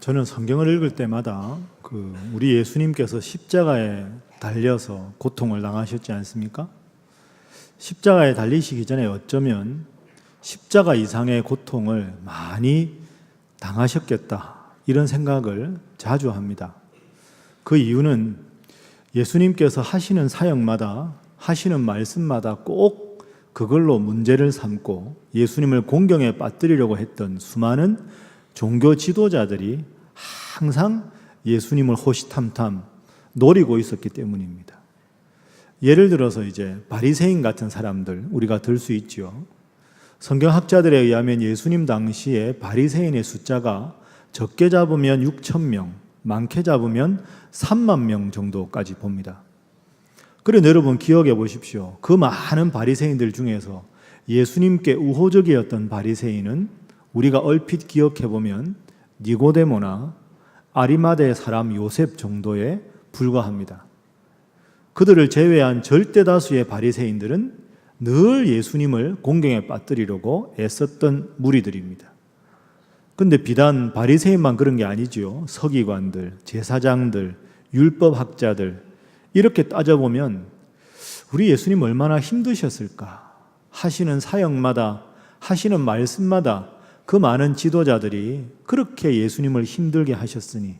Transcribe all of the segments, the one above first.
저는 성경을 읽을 때마다 우리 예수님께서 십자가에 달려서 고통을 당하셨지 않습니까? 십자가에 달리시기 전에 어쩌면 십자가 이상의 고통을 많이 당하셨겠다, 이런 생각을 자주 합니다. 그 이유는 예수님께서 하시는 사역마다, 하시는 말씀마다 꼭 그걸로 문제를 삼고 예수님을 공경에 빠뜨리려고 했던 수많은 종교 지도자들이 항상 예수님을 호시탐탐 노리고 있었기 때문입니다. 예를 들어서 이제 바리새인 같은 사람들 우리가 들 수 있죠. 성경학자들에 의하면 예수님 당시에 바리새인의 숫자가 적게 잡으면 6,000명, 많게 잡으면 3만 명 정도까지 봅니다. 그래서 여러분 기억해 보십시오. 그 많은 바리새인들 중에서 예수님께 우호적이었던 바리새인은 우리가 얼핏 기억해 보면 니고데모나 아리마대 사람 요셉 정도에 불과합니다. 그들을 제외한 절대 다수의 바리새인들은 늘 예수님을 공경에 빠뜨리려고 애썼던 무리들입니다. 근데 비단 바리새인만 그런 게 아니죠. 서기관들, 제사장들, 율법학자들, 이렇게 따져보면 우리 예수님 얼마나 힘드셨을까? 하시는 사역마다, 하시는 말씀마다 그 많은 지도자들이 그렇게 예수님을 힘들게 하셨으니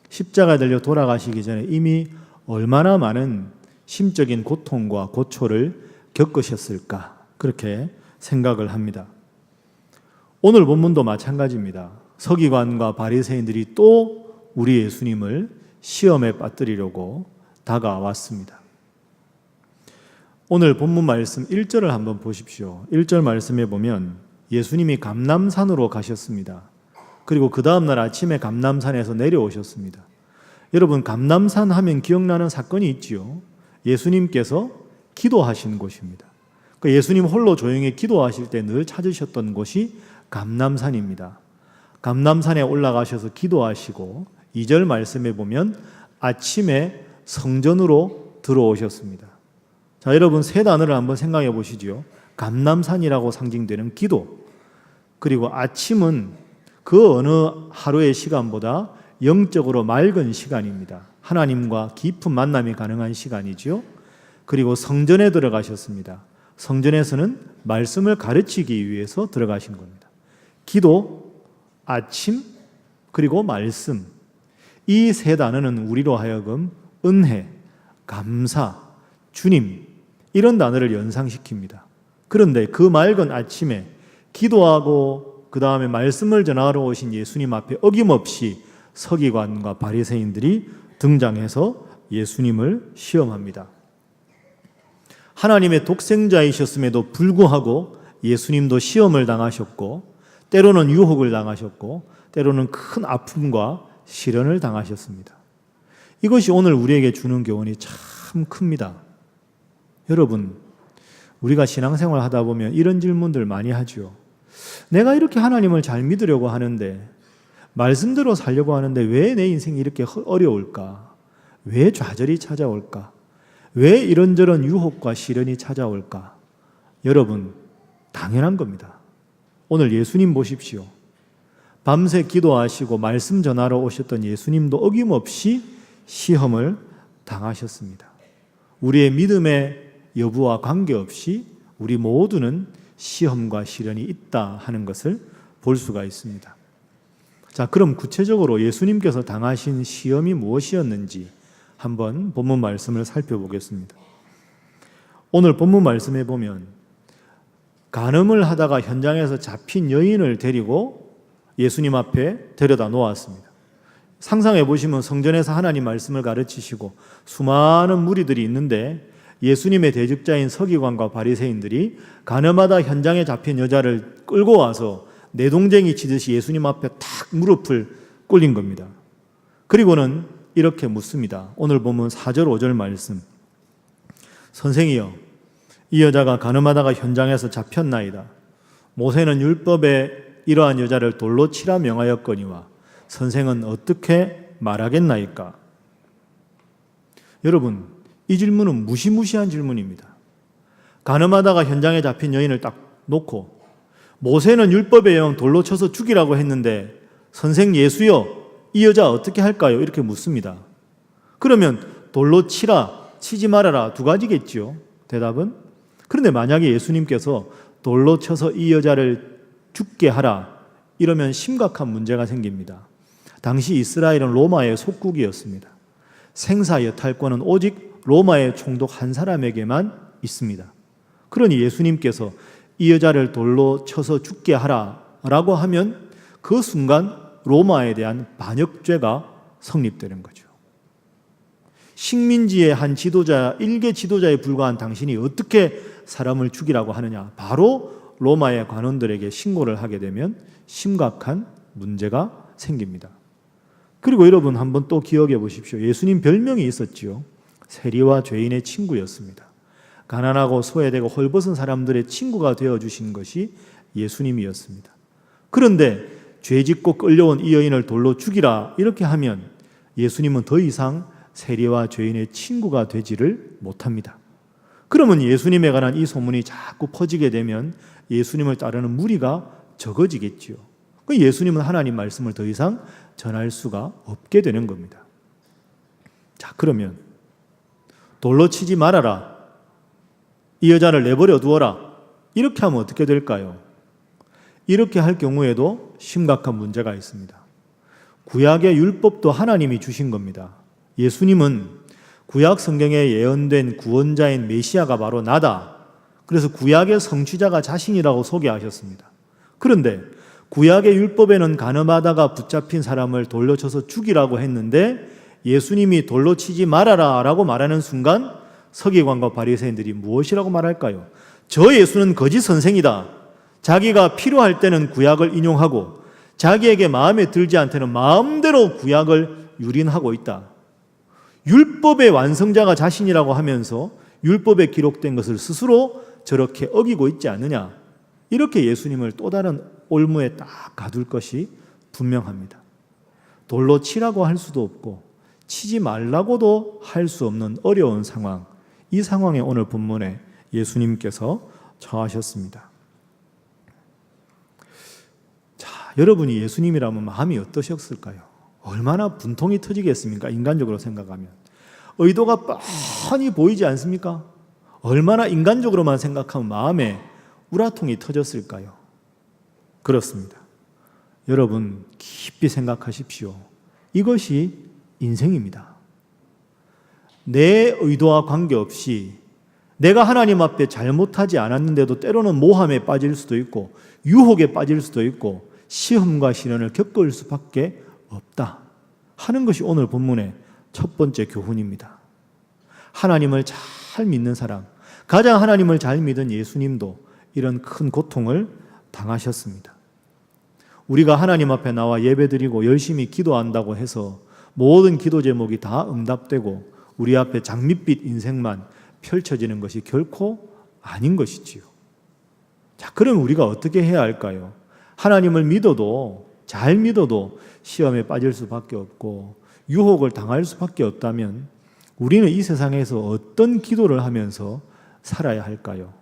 십자가에 달려 돌아가시기 전에 이미 얼마나 많은 심적인 고통과 고초를 겪으셨을까, 그렇게 생각을 합니다. 오늘 본문도 마찬가지입니다. 서기관과 바리새인들이 또 우리 예수님을 시험에 빠뜨리려고 다가왔습니다. 오늘 본문 말씀 1절을 한번 보십시오. 1절 말씀에 보면 예수님이 감람산으로 가셨습니다. 그리고 그 다음날 아침에 감람산에서 내려오셨습니다. 여러분, 감람산 하면 기억나는 사건이 있지요. 예수님께서 기도하신 곳입니다. 예수님 홀로 조용히 기도하실 때 늘 찾으셨던 곳이 감람산입니다. 감람산에 올라가셔서 기도하시고 2절 말씀에 보면 아침에 성전으로 들어오셨습니다. 자, 여러분 세 단어를 한번 생각해 보시죠. 감람산이라고 상징되는 기도, 그리고 아침은 그 어느 하루의 시간보다 영적으로 맑은 시간입니다. 하나님과 깊은 만남이 가능한 시간이죠. 그리고 성전에 들어가셨습니다. 성전에서는 말씀을 가르치기 위해서 들어가신 겁니다. 기도, 아침, 그리고 말씀, 이 세 단어는 우리로 하여금 은혜, 감사, 주님, 이런 단어를 연상시킵니다. 그런데 그 맑은 아침에 기도하고 그 다음에 말씀을 전하러 오신 예수님 앞에 어김없이 서기관과 바리새인들이 등장해서 예수님을 시험합니다. 하나님의 독생자이셨음에도 불구하고 예수님도 시험을 당하셨고, 때로는 유혹을 당하셨고, 때로는 큰 아픔과 시련을 당하셨습니다. 이것이 오늘 우리에게 주는 교훈이 참 큽니다. 여러분, 우리가 신앙생활 하다 보면 이런 질문들 많이 하죠. 내가 이렇게 하나님을 잘 믿으려고 하는데, 말씀대로 살려고 하는데 왜 내 인생이 이렇게 어려울까? 왜 좌절이 찾아올까? 왜 이런저런 유혹과 시련이 찾아올까? 여러분, 당연한 겁니다. 오늘 예수님 보십시오. 밤새 기도하시고 말씀 전하러 오셨던 예수님도 어김없이 시험을 당하셨습니다. 우리의 믿음의 여부와 관계없이 우리 모두는 시험과 시련이 있다 하는 것을 볼 수가 있습니다. 자, 그럼 구체적으로 예수님께서 당하신 시험이 무엇이었는지 한번 본문 말씀을 살펴보겠습니다. 오늘 본문 말씀에 보면 간음을 하다가 현장에서 잡힌 여인을 데리고 예수님 앞에 데려다 놓았습니다. 상상해 보시면 성전에서 하나님 말씀을 가르치시고 수많은 무리들이 있는데 예수님의 대적자인 서기관과 바리새인들이 간음하다 현장에 잡힌 여자를 끌고 와서 내동쟁이 치듯이 예수님 앞에 탁 무릎을 꿇린 겁니다. 그리고는 이렇게 묻습니다. 오늘 보면 4절 5절 말씀. 선생이여, 이 여자가 간음하다가 현장에서 잡혔나이다. 모세는 율법에 이러한 여자를 돌로 치라 명하였거니와 선생은 어떻게 말하겠나이까? 여러분, 이 질문은 무시무시한 질문입니다. 간음하다가 현장에 잡힌 여인을 딱 놓고 모세는 율법의 영 돌로 쳐서 죽이라고 했는데 선생 예수여, 이 여자 어떻게 할까요? 이렇게 묻습니다. 그러면 돌로 치라, 치지 말아라 두 가지겠죠. 대답은. 그런데 만약에 예수님께서 돌로 쳐서 이 여자를 죽게 하라 이러면 심각한 문제가 생깁니다. 당시 이스라엘은 로마의 속국이었습니다. 생사 여탈권은 오직 로마의 총독 한 사람에게만 있습니다. 그러니 예수님께서 이 여자를 돌로 쳐서 죽게 하라라고 하면 그 순간 로마에 대한 반역죄가 성립되는 거죠. 식민지의 한 지도자, 일개 지도자에 불과한 당신이 어떻게 사람을 죽이라고 하느냐. 바로 로마의 관원들에게 신고를 하게 되면 심각한 문제가 생깁니다. 그리고 여러분 한번 또 기억해 보십시오. 예수님 별명이 있었지요. 세리와 죄인의 친구였습니다. 가난하고 소외되고 헐벗은 사람들의 친구가 되어주신 것이 예수님이었습니다. 그런데 죄짓고 끌려온 이 여인을 돌로 죽이라 이렇게 하면 예수님은 더 이상 세리와 죄인의 친구가 되지를 못합니다. 그러면 예수님에 관한 이 소문이 자꾸 퍼지게 되면 예수님을 따르는 무리가 적어지겠지요. 예수님은 하나님 말씀을 더 이상 전할 수가 없게 되는 겁니다. 자, 그러면 돌로 치지 말아라. 이 여자를 내버려 두어라. 이렇게 하면 어떻게 될까요? 이렇게 할 경우에도 심각한 문제가 있습니다. 구약의 율법도 하나님이 주신 겁니다. 예수님은 구약 성경에 예언된 구원자인 메시아가 바로 나다. 그래서 구약의 성취자가 자신이라고 소개하셨습니다. 그런데 구약의 율법에는 간음하다가 붙잡힌 사람을 돌로 쳐서 죽이라고 했는데 예수님이 돌로 치지 말아라 라고 말하는 순간 서기관과 바리새인들이 무엇이라고 말할까요? 저 예수는 거짓 선생이다. 자기가 필요할 때는 구약을 인용하고 자기에게 마음에 들지 않다는 마음대로 구약을 유린하고 있다. 율법의 완성자가 자신이라고 하면서 율법에 기록된 것을 스스로 저렇게 어기고 있지 않느냐. 이렇게 예수님을 또 다른 올무에 딱 가둘 것이 분명합니다. 돌로 치라고 할 수도 없고 치지 말라고도 할 수 없는 어려운 상황. 이 상황에 오늘 본문에 예수님께서 처하셨습니다. 자, 여러분이 예수님이라면 마음이 어떠셨을까요? 얼마나 분통이 터지겠습니까? 인간적으로 생각하면. 의도가 뻔히 보이지 않습니까? 얼마나 인간적으로만 생각하면 마음에 우라통이 터졌을까요? 그렇습니다. 여러분 깊이 생각하십시오. 이것이 인생입니다. 내 의도와 관계없이 내가 하나님 앞에 잘못하지 않았는데도 때로는 모함에 빠질 수도 있고 유혹에 빠질 수도 있고 시험과 시련을 겪을 수밖에 없다 하는 것이 오늘 본문의 첫 번째 교훈입니다. 하나님을 잘 믿는 사람, 가장 하나님을 잘 믿은 예수님도 이런 큰 고통을 당하셨습니다. 우리가 하나님 앞에 나와 예배드리고 열심히 기도한다고 해서 모든 기도 제목이 다 응답되고 우리 앞에 장밋빛 인생만 펼쳐지는 것이 결코 아닌 것이지요. 자, 그럼 우리가 어떻게 해야 할까요? 하나님을 믿어도 잘 믿어도 시험에 빠질 수밖에 없고 유혹을 당할 수밖에 없다면 우리는 이 세상에서 어떤 기도를 하면서 살아야 할까요?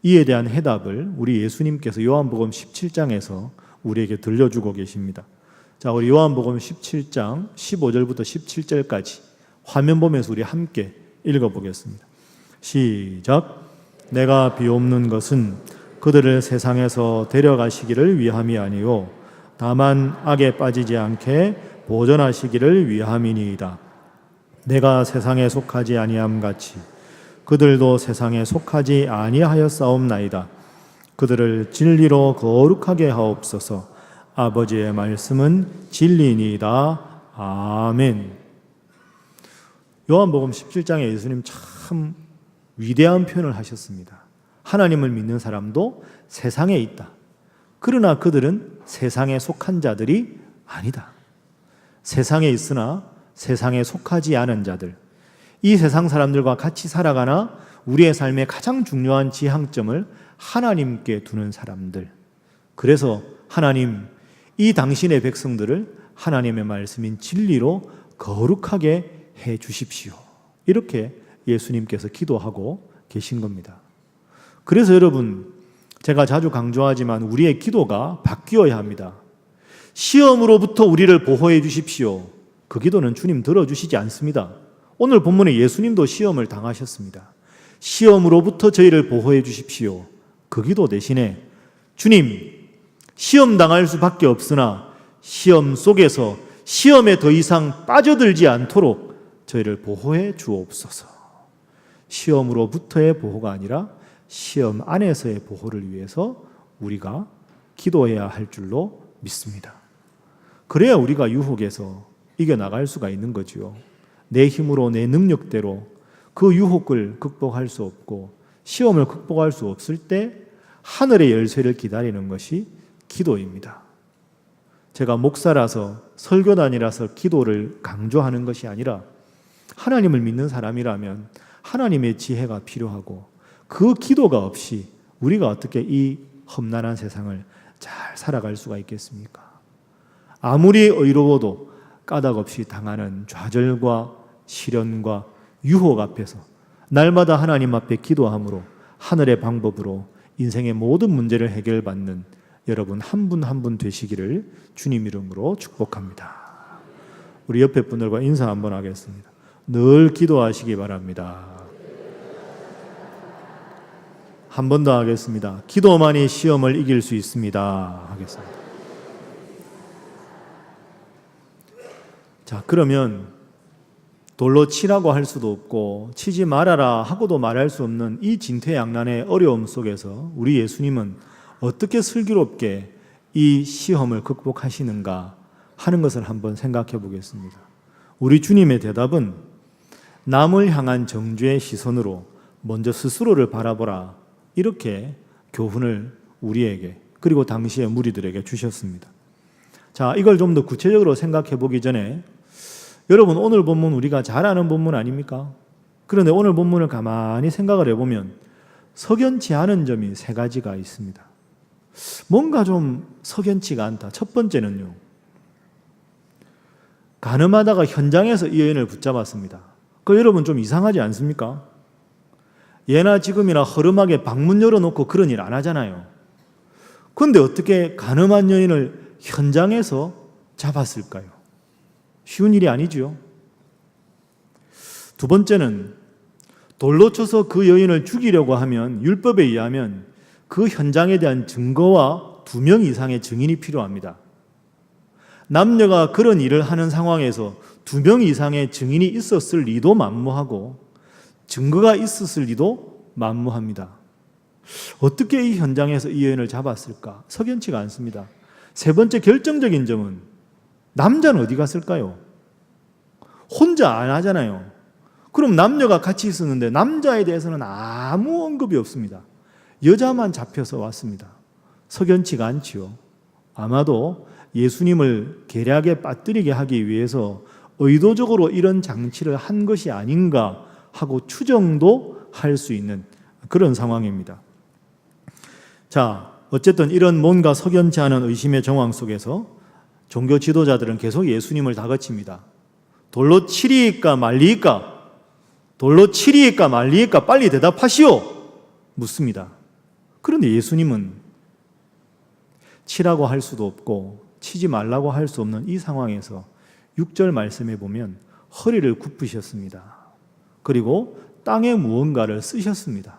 이에 대한 해답을 우리 예수님께서 요한복음 17장에서 우리에게 들려주고 계십니다. 자, 우리 요한복음 17장 15절부터 17절까지 화면 보면서 우리 함께 읽어보겠습니다. 시작. 내가 비옵는 것은 그들을 세상에서 데려가시기를 위함이 아니요 다만 악에 빠지지 않게 보존하시기를 위함이니이다. 내가 세상에 속하지 아니함 같이 그들도 세상에 속하지 아니하였사옵나이다. 그들을 진리로 거룩하게 하옵소서. 아버지의 말씀은 진리니이다. 아멘. 요한복음 17장에 예수님 참 위대한 표현을 하셨습니다. 하나님을 믿는 사람도 세상에 있다. 그러나 그들은 세상에 속한 자들이 아니다. 세상에 있으나 세상에 속하지 않은 자들, 이 세상 사람들과 같이 살아가나 우리의 삶의 가장 중요한 지향점을 하나님께 두는 사람들. 그래서 하나님, 이 당신의 백성들을 하나님의 말씀인 진리로 거룩하게 해 주십시오. 이렇게 예수님께서 기도하고 계신 겁니다. 그래서 여러분, 제가 자주 강조하지만 우리의 기도가 바뀌어야 합니다. 시험으로부터 우리를 보호해 주십시오. 그 기도는 주님 들어주시지 않습니다. 오늘 본문에 예수님도 시험을 당하셨습니다. 시험으로부터 저희를 보호해 주십시오. 그 기도 대신에 주님, 시험 당할 수밖에 없으나 시험 속에서 시험에 더 이상 빠져들지 않도록 저희를 보호해 주옵소서. 시험으로부터의 보호가 아니라 시험 안에서의 보호를 위해서 우리가 기도해야 할 줄로 믿습니다. 그래야 우리가 유혹에서 이겨나갈 수가 있는 거지요. 내 힘으로 내 능력대로 그 유혹을 극복할 수 없고 시험을 극복할 수 없을 때 하늘의 열쇠를 기다리는 것이 기도입니다. 제가 목사라서 설교단이라서 기도를 강조하는 것이 아니라 하나님을 믿는 사람이라면 하나님의 지혜가 필요하고 그 기도가 없이 우리가 어떻게 이 험난한 세상을 잘 살아갈 수가 있겠습니까? 아무리 의로워도 까닭 없이 당하는 좌절과 시련과 유혹 앞에서 날마다 하나님 앞에 기도함으로 하늘의 방법으로 인생의 모든 문제를 해결받는 여러분 한 분 한 분 되시기를 주님 이름으로 축복합니다. 우리 옆에 분들과 인사 한번 하겠습니다. 늘 기도하시기 바랍니다. 한 번 더 하겠습니다. 기도만이 시험을 이길 수 있습니다. 하겠습니다. 자, 그러면 돌로 치라고 할 수도 없고 치지 말아라 하고도 말할 수 없는 이 진퇴양난의 어려움 속에서 우리 예수님은 어떻게 슬기롭게 이 시험을 극복하시는가 하는 것을 한번 생각해 보겠습니다. 우리 주님의 대답은 남을 향한 정죄의 시선으로 먼저 스스로를 바라보라, 이렇게 교훈을 우리에게 그리고 당시의 무리들에게 주셨습니다. 자, 이걸 좀 더 구체적으로 생각해 보기 전에 여러분, 오늘 본문 우리가 잘 아는 본문 아닙니까? 그런데 오늘 본문을 가만히 생각을 해보면 석연치 않은 점이 세 가지가 있습니다. 뭔가 좀 석연치가 않다. 첫 번째는요, 가늠하다가 현장에서 이 여인을 붙잡았습니다. 그 여러분 좀 이상하지 않습니까? 예나 지금이나 허름하게 방문 열어놓고 그런 일 안 하잖아요. 그런데 어떻게 가늠한 여인을 현장에서 잡았을까요? 쉬운 일이 아니죠. 두 번째는 돌로 쳐서 그 여인을 죽이려고 하면 율법에 의하면 그 현장에 대한 증거와 2명 이상의 증인이 필요합니다. 남녀가 그런 일을 하는 상황에서 2명 이상의 증인이 있었을 리도 만무하고 증거가 있었을 리도 만무합니다. 어떻게 이 현장에서 이 여인을 잡았을까? 석연치가 않습니다. 세 번째 결정적인 점은 남자는 어디 갔을까요? 혼자 안 하잖아요. 그럼 남녀가 같이 있었는데 남자에 대해서는 아무 언급이 없습니다. 여자만 잡혀서 왔습니다. 석연치가 않지요. 아마도 예수님을 계략에 빠뜨리게 하기 위해서 의도적으로 이런 장치를 한 것이 아닌가 하고 추정도 할 수 있는 그런 상황입니다. 자, 어쨌든 이런 뭔가 석연치 않은 의심의 정황 속에서 종교 지도자들은 계속 예수님을 다그칩니다. 돌로 치리이까 말리이까? 돌로 치리이까 말리이까? 빨리 대답하시오! 묻습니다. 그런데 예수님은 치라고 할 수도 없고 치지 말라고 할 수 없는 이 상황에서 6절 말씀에 보면 허리를 굽히셨습니다. 그리고 땅에 무언가를 쓰셨습니다.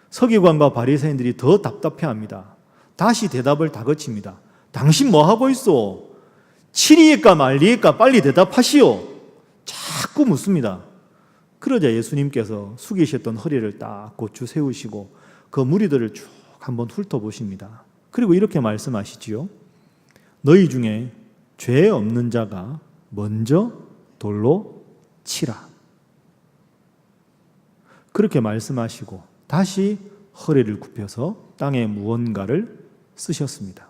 서기관과 바리새인들이 더 답답해합니다. 다시 대답을 다그칩니다. 당신 뭐 하고 있어? 치리일까 말리일까? 빨리 대답하시오. 자꾸 묻습니다. 그러자 예수님께서 숙이셨던 허리를 딱 고추 세우시고 그 무리들을 쭉 한번 훑어보십니다. 그리고 이렇게 말씀하시지요. 너희 중에 죄 없는 자가 먼저 돌로 치라. 그렇게 말씀하시고 다시 허리를 굽혀서 땅에 무언가를 쓰셨습니다.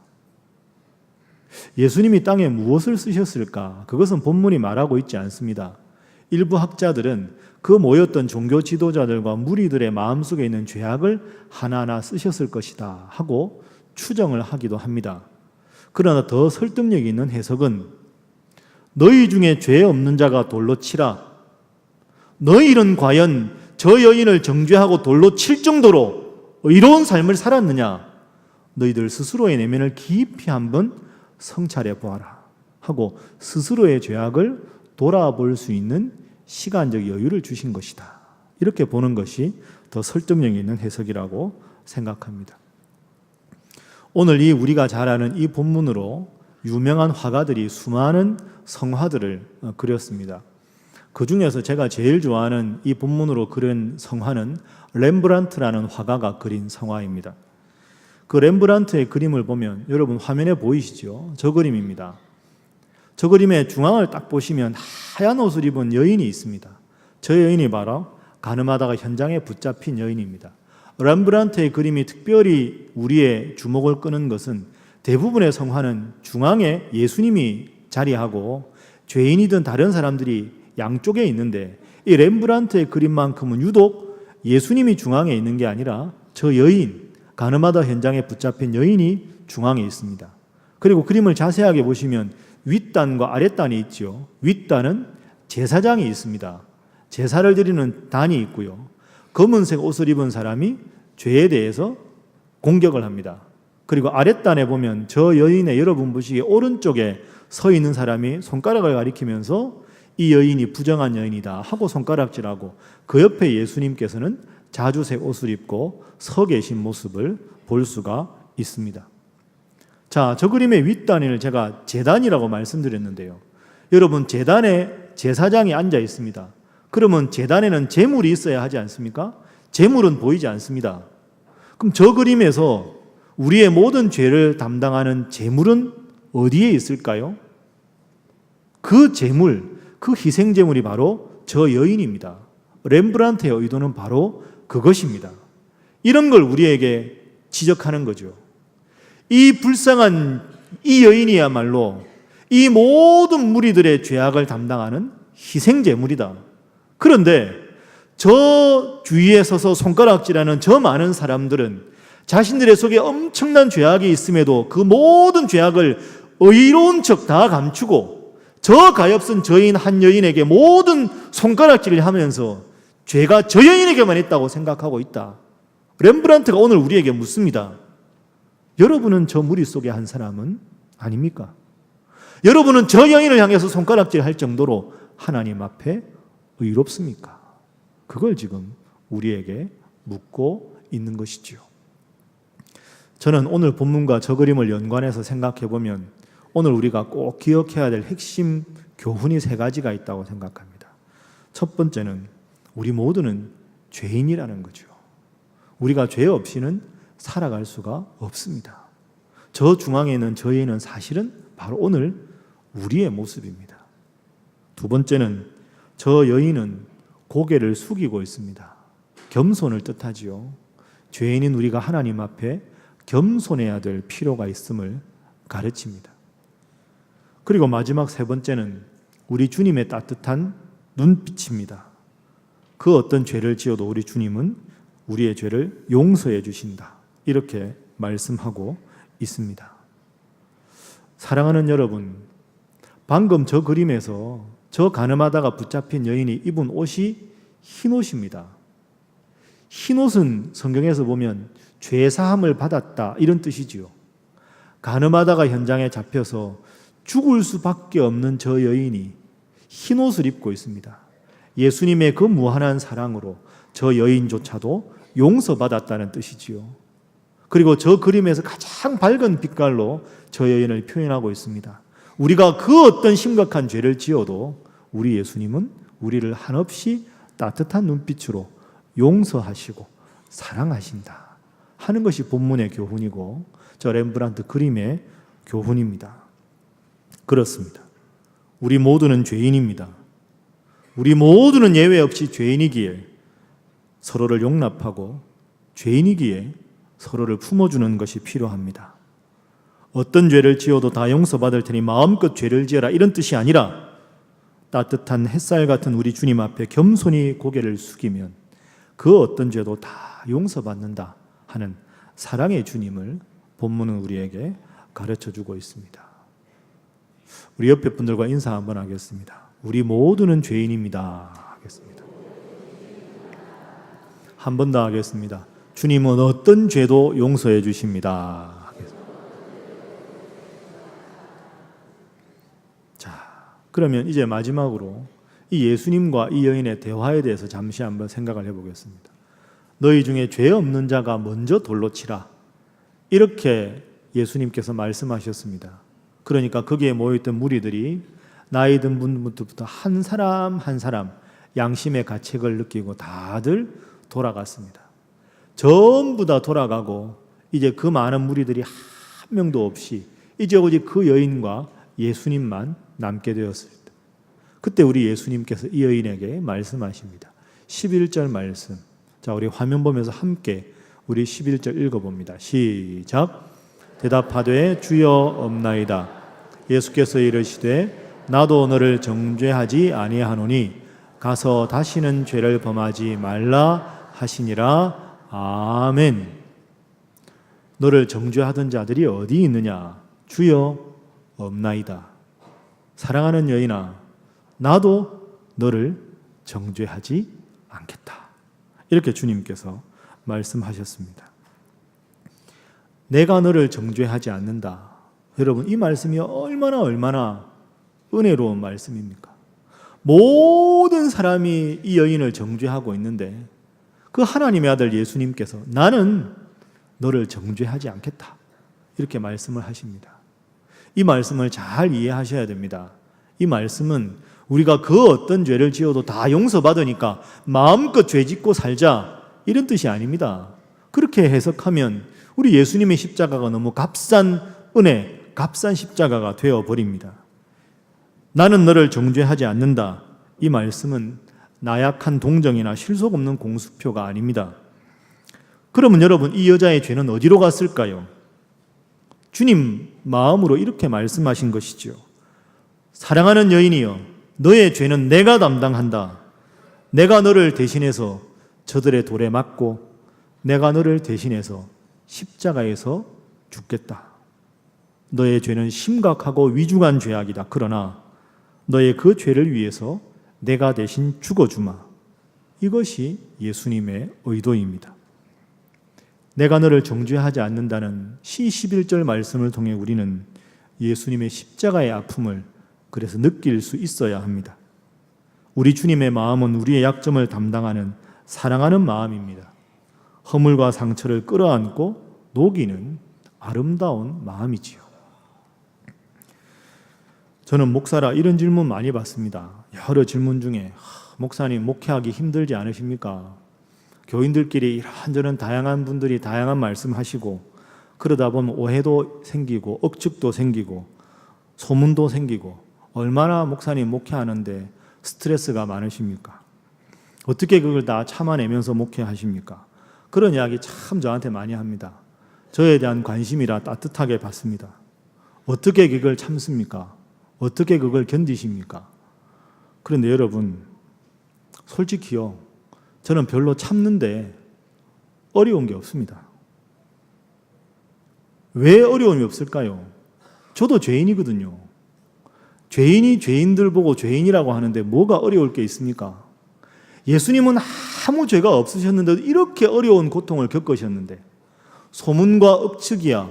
예수님이 땅에 무엇을 쓰셨을까? 그것은 본문이 말하고 있지 않습니다. 일부 학자들은 그 모였던 종교 지도자들과 무리들의 마음속에 있는 죄악을 하나하나 쓰셨을 것이다 하고 추정을 하기도 합니다. 그러나 더 설득력 있는 해석은 너희 중에 죄 없는 자가 돌로 치라. 너희는 과연 저 여인을 정죄하고 돌로 칠 정도로 이로운 삶을 살았느냐? 너희들 스스로의 내면을 깊이 한번 성찰해 보아라 하고 스스로의 죄악을 돌아볼 수 있는 시간적 여유를 주신 것이다. 이렇게 보는 것이 더 설득력 있는 해석이라고 생각합니다. 오늘 우리가 잘 아는 이 본문으로 유명한 화가들이 수많은 성화들을 그렸습니다. 그 중에서 제가 제일 좋아하는 이 본문으로 그린 성화는 렘브란트라는 화가가 그린 성화입니다. 그 렘브란트의 그림을 보면 여러분 화면에 보이시죠? 저 그림입니다. 저 그림의 중앙을 딱 보시면 하얀 옷을 입은 여인이 있습니다. 저 여인이 바로 가늠하다가 현장에 붙잡힌 여인입니다. 렘브란트의 그림이 특별히 우리의 주목을 끄는 것은 대부분의 성화는 중앙에 예수님이 자리하고 죄인이든 다른 사람들이 양쪽에 있는데 이 렘브란트의 그림만큼은 유독 예수님이 중앙에 있는 게 아니라 저 여인, 가늠하다 현장에 붙잡힌 여인이 중앙에 있습니다. 그리고 그림을 자세하게 보시면 윗단과 아랫단이 있죠. 윗단은 제사장이 있습니다. 제사를 드리는 단이 있고요. 검은색 옷을 입은 사람이 죄에 대해서 공격을 합니다. 그리고 아랫단에 보면 저 여인의 여러분 보시기에 오른쪽에 서 있는 사람이 손가락을 가리키면서 이 여인이 부정한 여인이다 하고 손가락질하고 그 옆에 예수님께서는 자주색 옷을 입고 서 계신 모습을 볼 수가 있습니다. 자, 저 그림의 윗단을 제가 제단이라고 말씀드렸는데요. 여러분 제단에 제사장이 앉아 있습니다. 그러면 제단에는 제물이 있어야 하지 않습니까? 제물은 보이지 않습니다. 그럼 저 그림에서 우리의 모든 죄를 담당하는 제물은 어디에 있을까요? 그 제물, 그 희생 제물이 바로 저 여인입니다. 렘브란트의 의도는 바로 그것입니다. 이런 걸 우리에게 지적하는 거죠. 이 불쌍한 이 여인이야말로 이 모든 무리들의 죄악을 담당하는 희생 제물이다. 그런데 저 주위에 서서 손가락질하는 저 많은 사람들은 자신들의 속에 엄청난 죄악이 있음에도 그 모든 죄악을 의로운 척 다 감추고 저 가엾은 저인 한 여인에게 모든 손가락질을 하면서 죄가 저 여인에게만 있다고 생각하고 있다. 렘브란트가 오늘 우리에게 묻습니다. 여러분은 저 무리 속의 한 사람은 아닙니까? 여러분은 저 여인을 향해서 손가락질할 정도로 하나님 앞에 의롭습니까? 그걸 지금 우리에게 묻고 있는 것이지요. 저는 오늘 본문과 저 그림을 연관해서 생각해 보면 오늘 우리가 꼭 기억해야 될 핵심 교훈이 세 가지가 있다고 생각합니다. 첫 번째는 우리 모두는 죄인이라는 거죠. 우리가 죄 없이는 살아갈 수가 없습니다. 저 중앙에 있는 저 여인은 사실은 바로 오늘 우리의 모습입니다. 두 번째는 저 여인은 고개를 숙이고 있습니다. 겸손을 뜻하지요. 죄인인 우리가 하나님 앞에 겸손해야 될 필요가 있음을 가르칩니다. 그리고 마지막 세 번째는 우리 주님의 따뜻한 눈빛입니다. 그 어떤 죄를 지어도 우리 주님은 우리의 죄를 용서해 주신다. 이렇게 말씀하고 있습니다. 사랑하는 여러분, 방금 저 그림에서 저 가늠하다가 붙잡힌 여인이 입은 옷이 흰 옷입니다. 흰 옷은 성경에서 보면 죄사함을 받았다 이런 뜻이지요. 가늠하다가 현장에 잡혀서 죽을 수밖에 없는 저 여인이 흰 옷을 입고 있습니다. 예수님의 그 무한한 사랑으로 저 여인조차도 용서받았다는 뜻이지요. 그리고 저 그림에서 가장 밝은 빛깔로 저 여인을 표현하고 있습니다. 우리가 그 어떤 심각한 죄를 지어도 우리 예수님은 우리를 한없이 따뜻한 눈빛으로 용서하시고 사랑하신다 하는 것이 본문의 교훈이고 저 렘브란트 그림의 교훈입니다. 그렇습니다. 우리 모두는 죄인입니다. 우리 모두는 예외 없이 죄인이기에 서로를 용납하고 죄인이기에 서로를 품어주는 것이 필요합니다. 어떤 죄를 지어도 다 용서받을 테니 마음껏 죄를 지어라 이런 뜻이 아니라 따뜻한 햇살 같은 우리 주님 앞에 겸손히 고개를 숙이면 그 어떤 죄도 다 용서받는다 하는 사랑의 주님을 본문은 우리에게 가르쳐주고 있습니다. 우리 옆에 분들과 인사 한번 하겠습니다. 우리 모두는 죄인입니다. 하겠습니다. 한 번 더 하겠습니다. 주님은 어떤 죄도 용서해 주십니다. 하겠습니다. 그러면 이제 마지막으로 이 예수님과 이 여인의 대화에 대해서 잠시 한번 생각을 해보겠습니다. 너희 중에 죄 없는 자가 먼저 돌로 치라. 이렇게 예수님께서 말씀하셨습니다. 그러니까 거기에 모여있던 무리들이 나이 든 분부터 한 사람 한 사람 양심의 가책을 느끼고 다들 돌아갔습니다. 전부 다 돌아가고 이제 그 많은 무리들이 한 명도 없이 이제 오직 그 여인과 예수님만 남게 되었습니다. 그때 우리 예수님께서 이 여인에게 말씀하십니다. 11절 말씀. 자, 우리 화면 보면서 함께 우리 11절 읽어봅니다. 시작. 대답하되 주여 없나이다. 예수께서 이르시되 나도 너를 정죄하지 아니하노니 가서 다시는 죄를 범하지 말라 하시니라. 아멘. 너를 정죄하던 자들이 어디 있느냐? 주여 없나이다. 사랑하는 여인아, 나도 너를 정죄하지 않겠다. 이렇게 주님께서 말씀하셨습니다. 내가 너를 정죄하지 않는다. 여러분, 이 말씀이 얼마나 은혜로운 말씀입니까? 모든 사람이 이 여인을 정죄하고 있는데 그 하나님의 아들 예수님께서 나는 너를 정죄하지 않겠다. 이렇게 말씀을 하십니다. 이 말씀을 잘 이해하셔야 됩니다. 이 말씀은 우리가 그 어떤 죄를 지어도 다 용서받으니까 마음껏 죄 짓고 살자 이런 뜻이 아닙니다. 그렇게 해석하면 우리 예수님의 십자가가 너무 값싼 은혜, 값싼 십자가가 되어버립니다. 나는 너를 정죄하지 않는다. 이 말씀은 나약한 동정이나 실속 없는 공수표가 아닙니다. 그러면 여러분, 이 여자의 죄는 어디로 갔을까요? 주님 마음으로 이렇게 말씀하신 것이지요. 사랑하는 여인이여, 너의 죄는 내가 담당한다. 내가 너를 대신해서 저들의 돌에 맞고 내가 너를 대신해서 십자가에서 죽겠다. 너의 죄는 심각하고 위중한 죄악이다. 그러나 너의 그 죄를 위해서 내가 대신 죽어주마. 이것이 예수님의 의도입니다. 내가 너를 정죄하지 않는다는 시 11절 말씀을 통해 우리는 예수님의 십자가의 아픔을 그래서 느낄 수 있어야 합니다. 우리 주님의 마음은 우리의 약점을 담당하는 사랑하는 마음입니다. 허물과 상처를 끌어안고 녹이는 아름다운 마음이지요. 저는 목사라 이런 질문 많이 받습니다. 여러 질문 중에 목사님 목회하기 힘들지 않으십니까? 교인들끼리 이런저런 다양한 분들이 다양한 말씀하시고 그러다 보면 오해도 생기고 억측도 생기고 소문도 생기고 얼마나 목사님 목회하는데 스트레스가 많으십니까? 어떻게 그걸 다 참아내면서 목회하십니까? 그런 이야기 참 저한테 많이 합니다. 저에 대한 관심이라 따뜻하게 받습니다. 어떻게 그걸 참습니까? 어떻게 그걸 견디십니까? 그런데 여러분, 솔직히요, 저는 별로 참는데 어려운 게 없습니다. 왜 어려움이 없을까요? 저도 죄인이거든요. 죄인이 죄인들 보고 죄인이라고 하는데 뭐가 어려울 게 있습니까? 예수님은 아무 죄가 없으셨는데도 이렇게 어려운 고통을 겪으셨는데 소문과 억측이야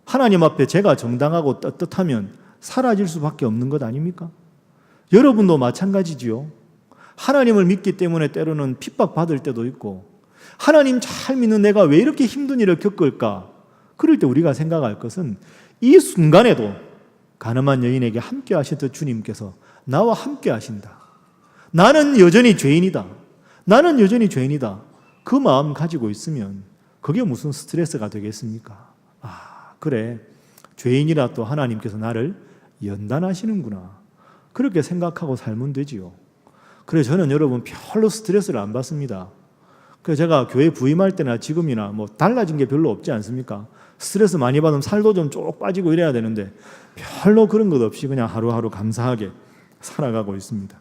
하나님 앞에 제가 정당하고 떳떳하면 사라질 수밖에 없는 것 아닙니까? 여러분도 마찬가지지요. 하나님을 믿기 때문에 때로는 핍박받을 때도 있고 하나님 잘 믿는 내가 왜 이렇게 힘든 일을 겪을까? 그럴 때 우리가 생각할 것은 이 순간에도 가늠한 여인에게 함께 하셨던 주님께서 나와 함께 하신다. 나는 여전히 죄인이다. 나는 여전히 죄인이다. 그 마음 가지고 있으면 그게 무슨 스트레스가 되겠습니까? 아, 그래. 죄인이라 또 하나님께서 나를 연단하시는구나. 그렇게 생각하고 살면 되지요. 그래서 저는 여러분 별로 스트레스를 안 받습니다. 그래서 제가 교회 부임할 때나 지금이나 뭐 달라진 게 별로 없지 않습니까? 스트레스 많이 받으면 살도 좀 쭉 빠지고 이래야 되는데 별로 그런 것 없이 그냥 하루하루 감사하게 살아가고 있습니다.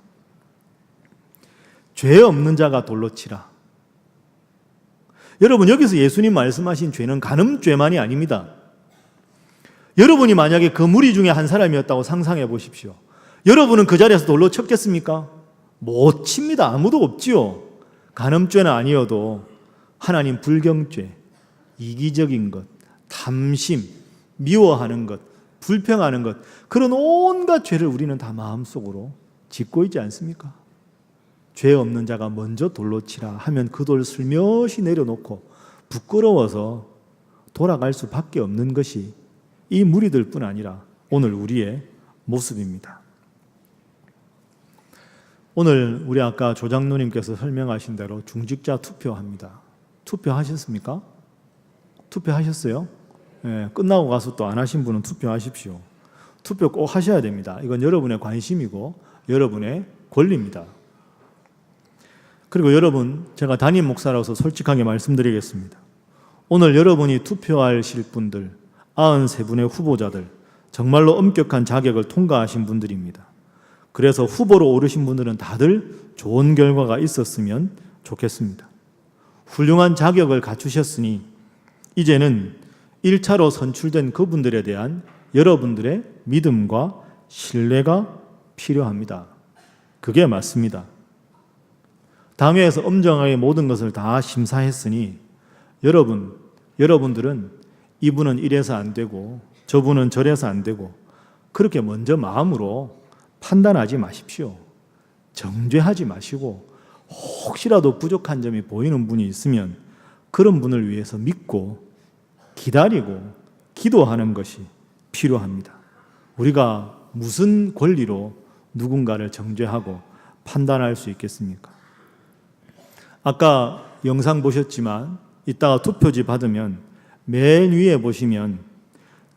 죄 없는 자가 돌로 치라. 여러분, 여기서 예수님 말씀하신 죄는 간음죄만이 아닙니다. 여러분이 만약에 그 무리 중에 한 사람이었다고 상상해 보십시오. 여러분은 그 자리에서 돌로 쳤겠습니까? 못 칩니다. 아무도 없지요. 간음죄는 아니어도 하나님 불경죄, 이기적인 것, 탐심, 미워하는 것, 불평하는 것, 그런 온갖 죄를 우리는 다 마음속으로 짓고 있지 않습니까? 죄 없는 자가 먼저 돌로 치라 하면 그 돌 슬며시 내려놓고 부끄러워서 돌아갈 수밖에 없는 것이 이 무리들 뿐 아니라 오늘 우리의 모습입니다. 오늘 우리 아까 조장로님께서 설명하신 대로 중직자 투표합니다. 투표하셨습니까? 투표하셨어요? 네, 끝나고 가서 또 안 하신 분은 투표하십시오. 투표 꼭 하셔야 됩니다. 이건 여러분의 관심이고 여러분의 권리입니다. 그리고 여러분, 제가 담임 목사로서 솔직하게 말씀드리겠습니다. 오늘 여러분이 투표하실 분들, 93분의 후보자들, 정말로 엄격한 자격을 통과하신 분들입니다. 그래서 후보로 오르신 분들은 다들 좋은 결과가 있었으면 좋겠습니다. 훌륭한 자격을 갖추셨으니 이제는 1차로 선출된 그분들에 대한 여러분들의 믿음과 신뢰가 필요합니다. 그게 맞습니다. 당회에서 엄정하게 모든 것을 다 심사했으니 여러분들은 이분은 이래서 안 되고 저분은 저래서 안 되고 그렇게 먼저 마음으로 판단하지 마십시오. 정죄하지 마시고 혹시라도 부족한 점이 보이는 분이 있으면 그런 분을 위해서 믿고 기다리고 기도하는 것이 필요합니다. 우리가 무슨 권리로 누군가를 정죄하고 판단할 수 있겠습니까? 아까 영상 보셨지만 이따가 투표지 받으면 맨 위에 보시면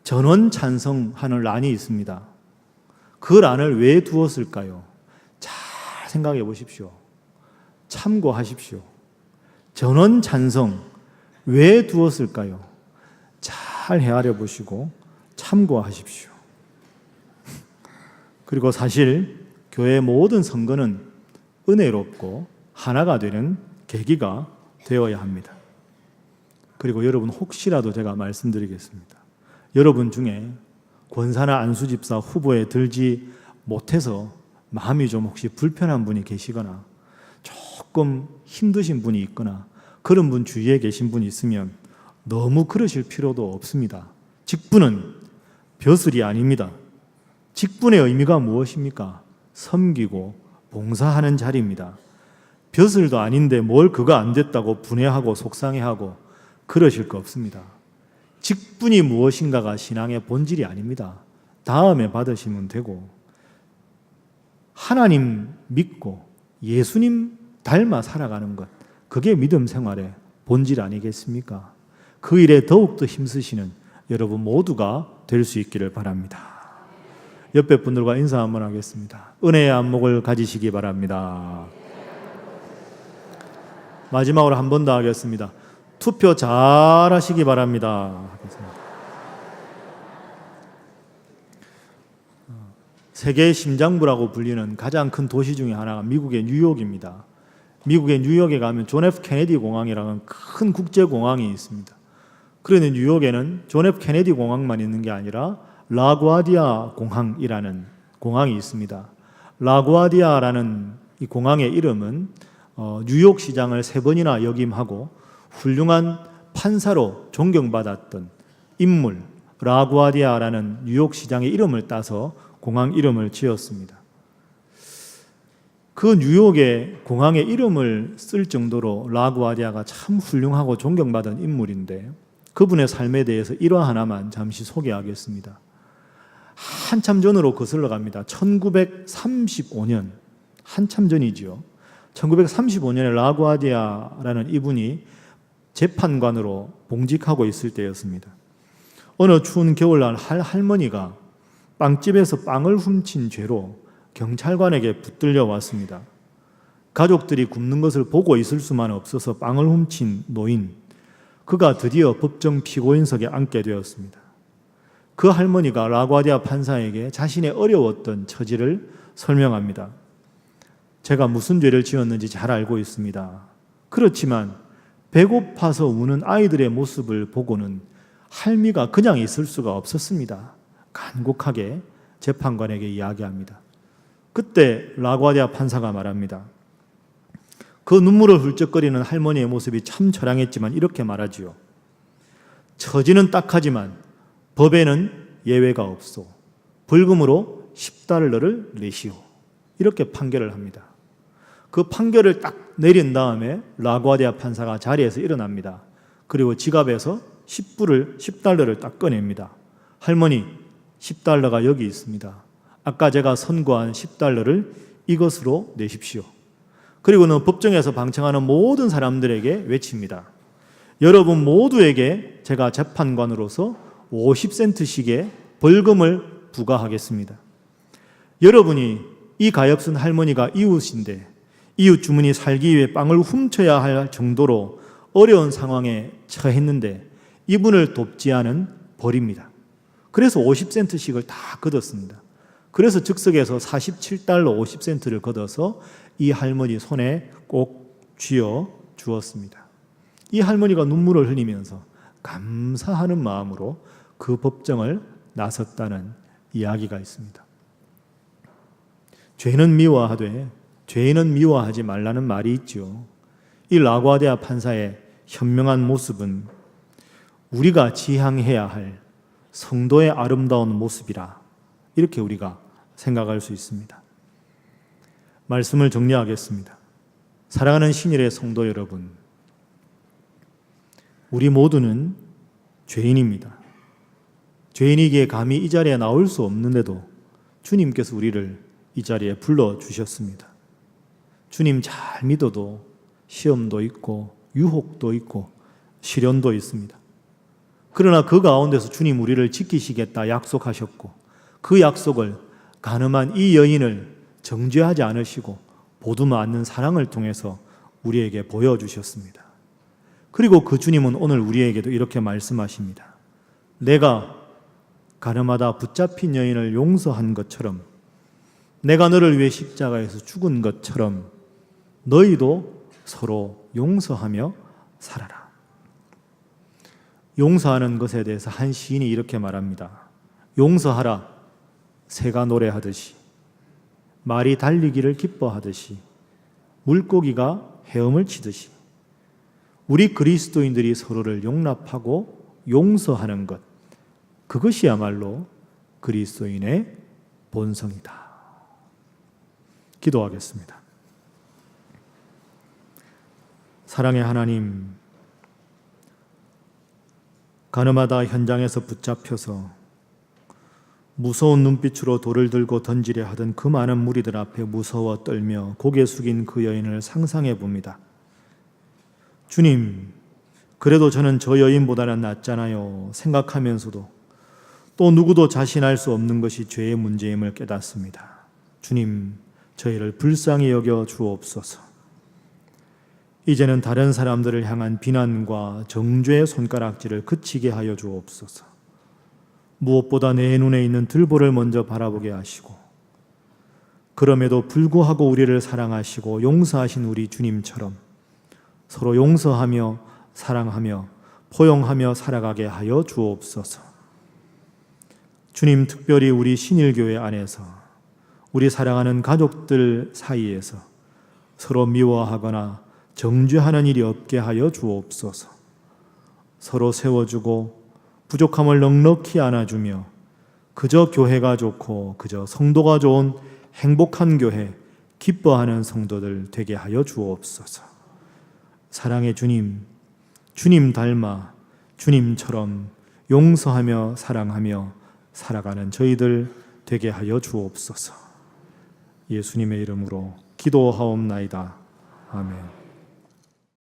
전원 찬성하는 란이 있습니다. 그 란을 왜 두었을까요? 잘 생각해 보십시오. 참고하십시오. 전원 찬성 왜 두었을까요? 잘 헤아려 보시고 참고하십시오. 그리고 사실 교회의 모든 선거는 은혜롭고 하나가 되는 계기가 되어야 합니다. 그리고 여러분, 혹시라도 제가 말씀드리겠습니다. 여러분 중에 권사나 안수집사 후보에 들지 못해서 마음이 좀 혹시 불편한 분이 계시거나 조금 힘드신 분이 있거나 그런 분 주위에 계신 분이 있으면 너무 그러실 필요도 없습니다. 직분은 벼슬이 아닙니다. 직분의 의미가 무엇입니까? 섬기고 봉사하는 자리입니다. 벼슬도 아닌데 뭘 그거 안 됐다고 분해하고 속상해하고 그러실 거 없습니다. 직분이 무엇인가가 신앙의 본질이 아닙니다. 다음에 받으시면 되고 하나님 믿고 예수님 닮아 살아가는 것, 그게 믿음 생활의 본질 아니겠습니까? 그 일에 더욱더 힘쓰시는 여러분 모두가 될 수 있기를 바랍니다. 옆에 분들과 인사 한번 하겠습니다. 은혜의 안목을 가지시기 바랍니다. 마지막으로 한 번 더 하겠습니다. 투표 잘 하시기 바랍니다. 세계의 심장부라고 불리는 가장 큰 도시 중에 하나가 미국의 뉴욕입니다. 미국의 뉴욕에 가면 존 F 케네디 공항이라는 큰 국제공항이 있습니다. 그런데 뉴욕에는 존 F 케네디 공항만 있는 게 아니라 라구아디아 공항이라는 공항이 있습니다. 라구아디아라는 이 공항의 이름은 뉴욕 시장을 3번이나 역임하고 훌륭한 판사로 존경받았던 인물 라구아디아라는 뉴욕 시장의 이름을 따서 공항 이름을 지었습니다. 그 뉴욕의 공항의 이름을 쓸 정도로 라구아디아가 참 훌륭하고 존경받은 인물인데 그분의 삶에 대해서 일화 하나만 잠시 소개하겠습니다. 한참 전으로 거슬러 갑니다. 1935년, 한참 전이지요. 1935년에 라구아디아라는 이분이 재판관으로 봉직하고 있을 때였습니다. 어느 추운 겨울날 할머니가 빵집에서 빵을 훔친 죄로 경찰관에게 붙들려 왔습니다. 가족들이 굶는 것을 보고 있을 수만 없어서 빵을 훔친 노인, 그가 드디어 법정 피고인석에 앉게 되었습니다. 그 할머니가 라구아디아 판사에게 자신의 어려웠던 처지를 설명합니다. 제가 무슨 죄를 지었는지 잘 알고 있습니다. 그렇지만 배고파서 우는 아이들의 모습을 보고는 할미가 그냥 있을 수가 없었습니다. 간곡하게 재판관에게 이야기합니다. 그때 라구아디아 판사가 말합니다. 그 눈물을 훌쩍거리는 할머니의 모습이 참 처량했지만 이렇게 말하지요. 처지는 딱하지만 법에는 예외가 없소. 벌금으로 10달러를 내시오. 이렇게 판결을 합니다. 그 판결을 딱 내린 다음에 라구아디아 판사가 자리에서 일어납니다. 그리고 지갑에서 10달러를 딱 꺼냅니다. 할머니, 10달러가 여기 있습니다. 아까 제가 선고한 10달러를 이것으로 내십시오. 그리고는 법정에서 방청하는 모든 사람들에게 외칩니다. 여러분 모두에게 제가 재판관으로서 50센트씩의 벌금을 부과하겠습니다. 여러분이 이 가엾은 할머니가 이웃인데 이웃 주민이 살기 위해 빵을 훔쳐야 할 정도로 어려운 상황에 처했는데 이분을 돕지 않은 벌입니다. 그래서 50센트씩을 다 걷었습니다. 그래서 즉석에서 47달러 50센트를 걷어서 이 할머니 손에 꼭 쥐어 주었습니다. 이 할머니가 눈물을 흘리면서 감사하는 마음으로 그 법정을 나섰다는 이야기가 있습니다. 죄는 미워하되 죄인은 미워하지 말라는 말이 있죠. 이 라구아디아 판사의 현명한 모습은 우리가 지향해야 할 성도의 아름다운 모습이라 이렇게 우리가 생각할 수 있습니다. 말씀을 정리하겠습니다. 사랑하는 신일의 성도 여러분, 우리 모두는 죄인입니다. 죄인이기에 감히 이 자리에 나올 수 없는데도 주님께서 우리를 이 자리에 불러주셨습니다. 주님 잘 믿어도 시험도 있고 유혹도 있고 시련도 있습니다. 그러나 그 가운데서 주님 우리를 지키시겠다 약속하셨고 그 약속을 가늠한 이 여인을 정죄하지 않으시고 보듬어 안는 사랑을 통해서 우리에게 보여주셨습니다. 그리고 그 주님은 오늘 우리에게도 이렇게 말씀하십니다. 내가 가늠하다 붙잡힌 여인을 용서한 것처럼 내가 너를 위해 십자가에서 죽은 것처럼 너희도 서로 용서하며 살아라. 용서하는 것에 대해서 한 시인이 이렇게 말합니다. 용서하라. 새가 노래하듯이 말이 달리기를 기뻐하듯이 물고기가 헤엄을 치듯이 우리 그리스도인들이 서로를 용납하고 용서하는 것, 그것이야말로 그리스도인의 본성이다. 기도하겠습니다. 사랑의 하나님, 가늠하다 현장에서 붙잡혀서 무서운 눈빛으로 돌을 들고 던지려 하던 그 많은 무리들 앞에 무서워 떨며 고개 숙인 그 여인을 상상해 봅니다. 주님, 그래도 저는 저 여인보다는 낫잖아요 생각하면서도 또 누구도 자신할 수 없는 것이 죄의 문제임을 깨닫습니다. 주님, 저희를 불쌍히 여겨 주옵소서. 이제는 다른 사람들을 향한 비난과 정죄의 손가락질을 그치게 하여 주옵소서. 무엇보다 내 눈에 있는 들보를 먼저 바라보게 하시고 그럼에도 불구하고 우리를 사랑하시고 용서하신 우리 주님처럼 서로 용서하며 사랑하며 포용하며 살아가게 하여 주옵소서. 주님, 특별히 우리 신일교회 안에서 우리 사랑하는 가족들 사이에서 서로 미워하거나 정죄하는 일이 없게 하여 주옵소서. 서로 세워주고 부족함을 넉넉히 안아주며 그저 교회가 좋고 그저 성도가 좋은 행복한 교회, 기뻐하는 성도들 되게 하여 주옵소서. 사랑의 주님, 주님 닮아 주님처럼 용서하며 사랑하며 살아가는 저희들 되게 하여 주옵소서. 예수님의 이름으로 기도하옵나이다. 아멘.